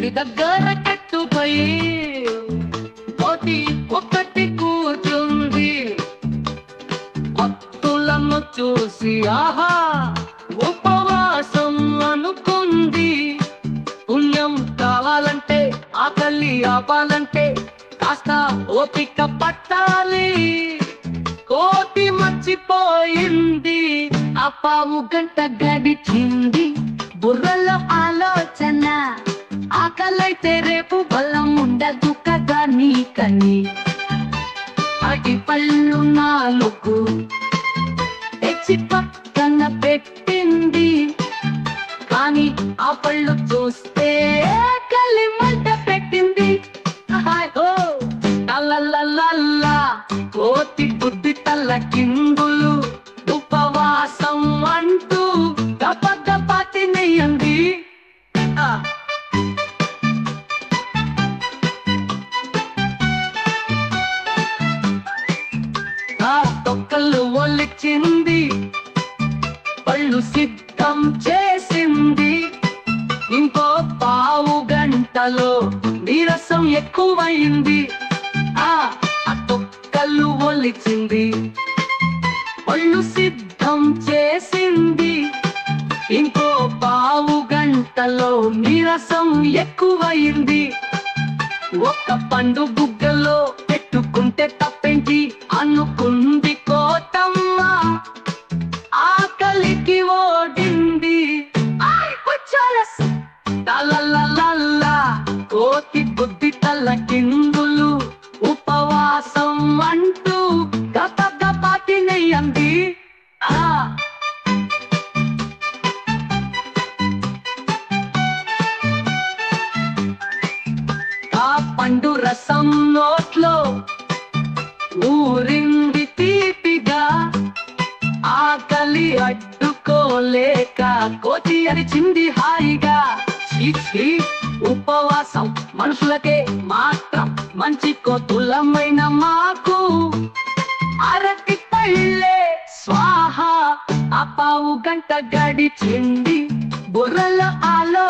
దగ్గర కట్టుపోయి కోతి ఒక్కటి కూర్చుంది. భక్తులను చూసి ఆహా ఉపవాసం అనుకుంది. పుణ్యం కావాలంటే ఆకలి ఆపాలంటే కాస్త ఓపిక పట్టాలి. కోతి మర్చిపోయింది. ఆ పావు గంట గడిచింది. బుర్రలో ఆలోచన ఆకలైతే రేపు బలం ఉండదు కదా నీకని. అటి పళ్ళు నాలుగు తెచ్చి పక్కన పెట్టింది. కానీ ఆ పళ్ళు చూస్తే కలి మంట పెట్టింది. కోతి బుద్ధి తల్ల కిందులు ఉపవాసం అంటూ గపగప తినేయండి. ఆ తొక్కలు ఒలిచింది. పళ్ళు సిద్ధం చేసింది. ఇంకో పావు గంటలో నీరసం ఎక్కువైంది. ఆ తొక్కలు ఒలిచింది. పళ్ళు సిద్ధం చేసింది. ఇంకో పావు గంటలో నీరసం ఎక్కువైంది. ఒక్క పండు బుగ్గలో పెట్టుకుంటే తప్పేంటి అనుకుంది కోతమ్మ. ఆకలికి ఓడింది. కోతి బుద్ధి తల కిందులు ఉపవాసం అంటూ గపగప తినేయండి. ఆ పండు రసం నోట్లో ఊరింది తీపిగా. ఆకలి అడ్డుకోలేక కోతి అరిచింది హాయిగా. ఉపవాసం మనుషులకే మాత్రం మంచి కోతులమైన మాకు అరటి పళ్ళే స్వాహ. ఆ పావు గంట గడిచింది. బుర్రల ఆలో